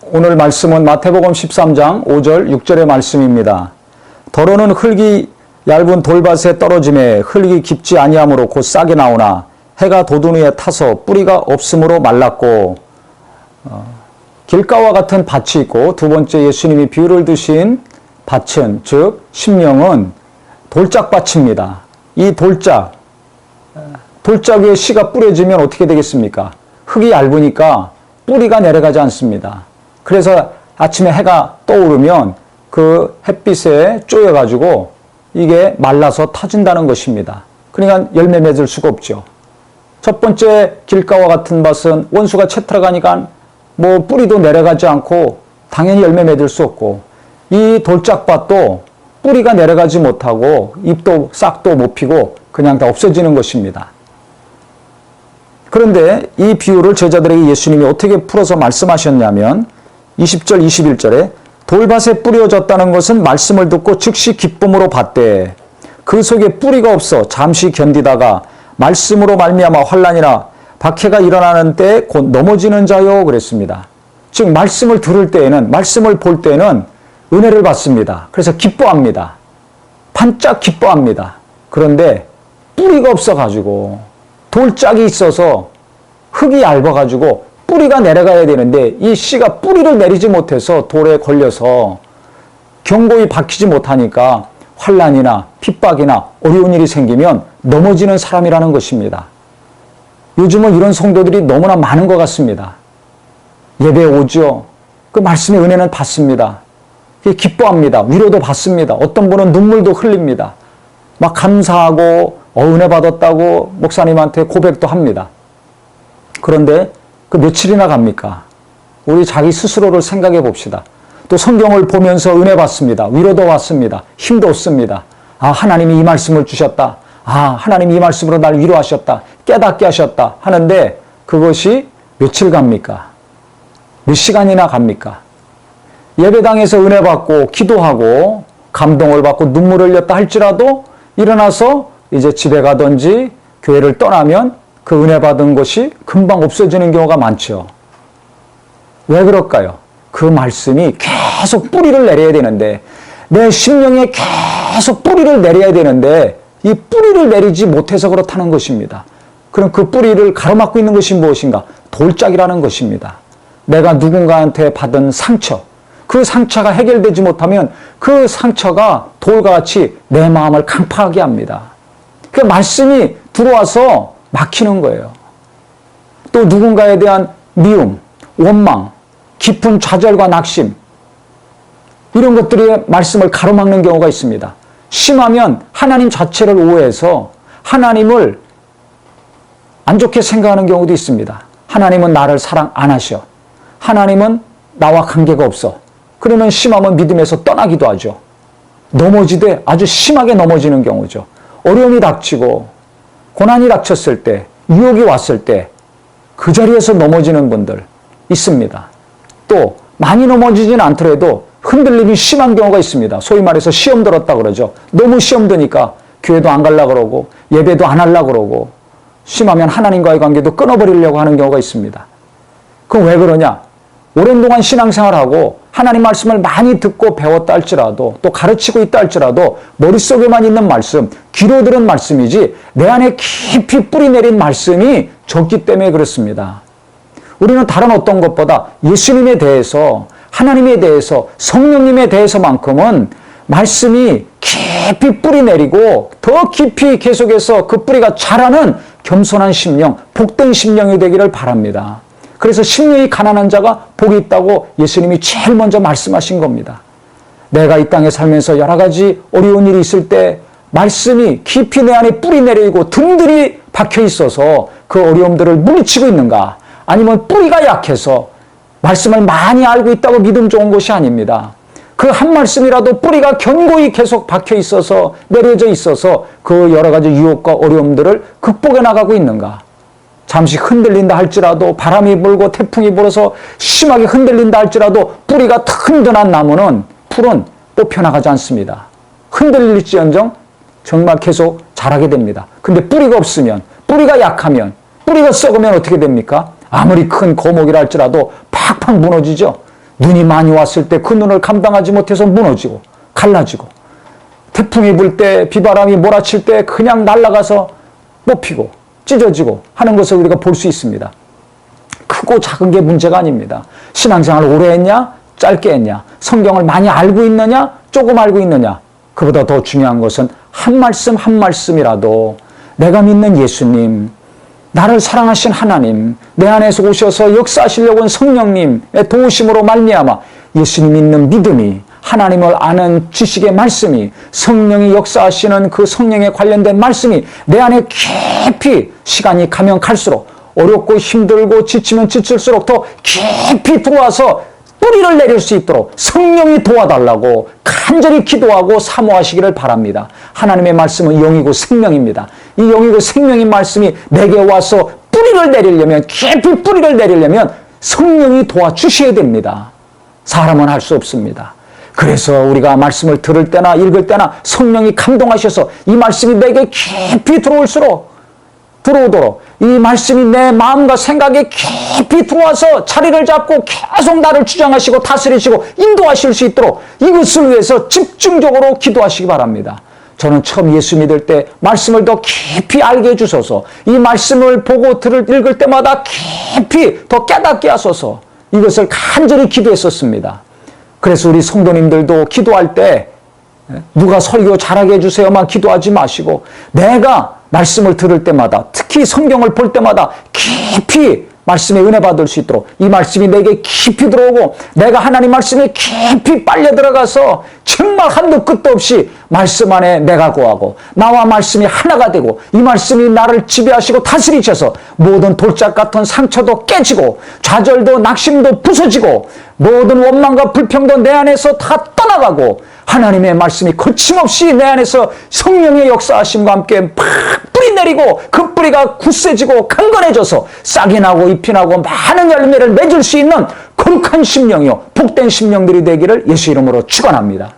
오늘 말씀은 마태복음 13장 5절 6절의 말씀입니다. 더러는 흙이 얇은 돌밭에 떨어짐에 흙이 깊지 아니하므로 곧 싹이 나오나 해가 돋은 후에 타서 뿌리가 없으므로 말랐고, 길가와 같은 밭이 있고, 두 번째 예수님이 비유를 드신 밭은, 즉 심령은 돌짝밭입니다. 이 돌짝 위에 씨가 뿌려지면 어떻게 되겠습니까? 흙이 얇으니까 뿌리가 내려가지 않습니다. 그래서 아침에 해가 떠오르면 그 햇빛에 쪼여가지고 이게 말라서 타진다는 것입니다. 그러니까 열매 맺을 수가 없죠. 첫 번째 길가와 같은 밭은 원수가 채 들어가니까 뭐 뿌리도 내려가지 않고 당연히 열매 맺을 수 없고, 이 돌짝밭도 뿌리가 내려가지 못하고 잎도 싹도 못 피고 그냥 다 없어지는 것입니다. 그런데 이 비유를 제자들에게 예수님이 어떻게 풀어서 말씀하셨냐면 20절 21절에 돌밭에 뿌려졌다는 것은 말씀을 듣고 즉시 기쁨으로 받되 그 속에 뿌리가 없어 잠시 견디다가 말씀으로 말미암아 환난이나 박해가 일어나는 때에 곧 넘어지는 자요 그랬습니다. 즉 말씀을 들을 때에는, 말씀을 볼 때는 은혜를 받습니다. 그래서 기뻐합니다. 반짝 기뻐합니다. 그런데 뿌리가 없어가지고, 돌짝이 있어서 흙이 얇아가지고 뿌리가 내려가야 되는데 이 씨가 뿌리를 내리지 못해서 돌에 걸려서 견고히 박히지 못하니까 환난이나 핍박이나 어려운 일이 생기면 넘어지는 사람이라는 것입니다. 요즘은 이런 성도들이 너무나 많은 것 같습니다. 예배에 오죠. 그 말씀의 은혜는 받습니다. 기뻐합니다. 위로도 받습니다. 어떤 분은 눈물도 흘립니다. 막 감사하고 은혜 받았다고 목사님한테 고백도 합니다. 그런데 그 며칠이나 갑니까? 우리 자기 스스로를 생각해 봅시다. 또 성경을 보면서 은혜 받습니다. 위로도 받습니다. 힘도 얻습니다. 아, 하나님이 이 말씀을 주셨다. 아, 하나님이 이 말씀으로 날 위로하셨다. 깨닫게 하셨다. 하는데 그것이 며칠 갑니까? 몇 시간이나 갑니까? 예배당에서 은혜 받고 기도하고 감동을 받고 눈물을 흘렸다 할지라도 일어나서 이제 집에 가든지 교회를 떠나면 그 은혜 받은 것이 금방 없어지는 경우가 많죠. 왜 그럴까요? 그 말씀이 계속 뿌리를 내려야 되는데, 내 심령에 계속 뿌리를 내려야 되는데 이 뿌리를 내리지 못해서 그렇다는 것입니다. 그럼 그 뿌리를 가로막고 있는 것이 무엇인가? 돌짝이라는 것입니다. 내가 누군가한테 받은 상처, 그 상처가 해결되지 못하면 그 상처가 돌과 같이 내 마음을 강파하게 합니다. 그 말씀이 들어와서 막히는 거예요. 또 누군가에 대한 미움, 원망, 깊은 좌절과 낙심, 이런 것들이 말씀을 가로막는 경우가 있습니다. 심하면 하나님 자체를 오해해서 하나님을 안 좋게 생각하는 경우도 있습니다. 하나님은 나를 사랑 안 하셔. 하나님은 나와 관계가 없어. 그러면 심하면 믿음에서 떠나기도 하죠. 넘어지되 아주 심하게 넘어지는 경우죠. 어려움이 닥치고 고난이 닥쳤을 때, 유혹이 왔을 때 그 자리에서 넘어지는 분들 있습니다. 또 많이 넘어지진 않더라도 흔들림이 심한 경우가 있습니다. 소위 말해서 시험 들었다 그러죠. 너무 시험 드니까 교회도 안 가려고 그러고 예배도 안 하려고 그러고 심하면 하나님과의 관계도 끊어버리려고 하는 경우가 있습니다. 그럼 왜 그러냐? 오랜 동안 신앙생활하고 하나님 말씀을 많이 듣고 배웠다 할지라도, 또 가르치고 있다 할지라도 머릿속에만 있는 말씀, 귀로 들은 말씀이지 내 안에 깊이 뿌리 내린 말씀이 적기 때문에 그렇습니다. 우리는 다른 어떤 것보다 예수님에 대해서, 하나님에 대해서, 성령님에 대해서만큼은 말씀이 깊이 뿌리 내리고 더 깊이 계속해서 그 뿌리가 자라는 겸손한 심령, 복된 심령이 되기를 바랍니다. 그래서 심령이 가난한 자가 복이 있다고 예수님이 제일 먼저 말씀하신 겁니다. 내가 이 땅에 살면서 여러 가지 어려운 일이 있을 때 말씀이 깊이 내 안에 뿌리 내리고 든든히 박혀 있어서 그 어려움들을 물리치고 있는가? 아니면 뿌리가 약해서 말씀을 많이 알고 있다고 믿음 좋은 것이 아닙니다. 그 한 말씀이라도 뿌리가 견고히 계속 박혀 있어서, 내려져 있어서 그 여러 가지 유혹과 어려움들을 극복해 나가고 있는가? 잠시 흔들린다 할지라도, 바람이 불고 태풍이 불어서 심하게 흔들린다 할지라도 뿌리가 튼튼한 나무는, 풀은 뽑혀나가지 않습니다. 흔들릴지언정 정말 계속 자라게 됩니다. 근데 뿌리가 없으면, 뿌리가 약하면, 뿌리가 썩으면 어떻게 됩니까? 아무리 큰 거목이라 할지라도 팍팍 무너지죠. 눈이 많이 왔을 때 그 눈을 감당하지 못해서 무너지고 갈라지고, 태풍이 불 때, 비바람이 몰아칠 때 그냥 날아가서 뽑히고 찢어지고 하는 것을 우리가 볼 수 있습니다. 크고 작은 게 문제가 아닙니다. 신앙생활을 오래 했냐, 짧게 했냐, 성경을 많이 알고 있느냐, 조금 알고 있느냐, 그보다 더 중요한 것은 한 말씀 한 말씀이라도 내가 믿는 예수님, 나를 사랑하신 하나님, 내 안에서 오셔서 역사하시려고 한 성령님의 도우심으로 말미암아 예수님 믿는 믿음이, 하나님을 아는 지식의 말씀이, 성령이 역사하시는 그 성령에 관련된 말씀이 내 안에 깊이 시간이 가면 갈수록, 어렵고 힘들고 지치면 지칠수록 더 깊이 들어와서 뿌리를 내릴 수 있도록 성령이 도와달라고 간절히 기도하고 사모하시기를 바랍니다. 하나님의 말씀은 영이고 생명입니다. 이 영이고 생명인 말씀이 내게 와서 뿌리를 내리려면, 깊이 뿌리를 내리려면 성령이 도와주셔야 됩니다. 사람은 할 수 없습니다. 그래서 우리가 말씀을 들을 때나 읽을 때나 성령이 감동하셔서 이 말씀이 내게 깊이 들어오도록 이 말씀이 내 마음과 생각에 깊이 들어와서 자리를 잡고 계속 나를 주장하시고 다스리시고 인도하실 수 있도록 이것을 위해서 집중적으로 기도하시기 바랍니다. 저는 처음 예수 믿을 때 말씀을 더 깊이 알게 해주셔서, 이 말씀을 보고 읽을 때마다 깊이 더 깨닫게 하소서, 이것을 간절히 기도했었습니다. 그래서 우리 성도님들도 기도할 때 누가 설교 잘하게 해주세요만 기도하지 마시고, 내가 말씀을 들을 때마다, 특히 성경을 볼 때마다 깊이 말씀에 은혜 받을 수 있도록 이 말씀이 내게 깊이 들어오고, 내가 하나님 말씀에 깊이 빨려 들어가서 정말 한도 끝도 없이 말씀 안에 내가 거하고 나와 말씀이 하나가 되고, 이 말씀이 나를 지배하시고 다스리셔서 모든 돌짝 같은 상처도 깨지고 좌절도 낙심도 부서지고 모든 원망과 불평도 내 안에서 다 떠나가고, 하나님의 말씀이 거침없이 내 안에서 성령의 역사하심과 함께 팍 뿌리 내리고 그 뿌리가 굳세지고 강건해져서 싹이 나고 잎이 나고 많은 열매를 맺을 수 있는 거룩한 심령이요 복된 심령들이 되기를 예수 이름으로 축원합니다.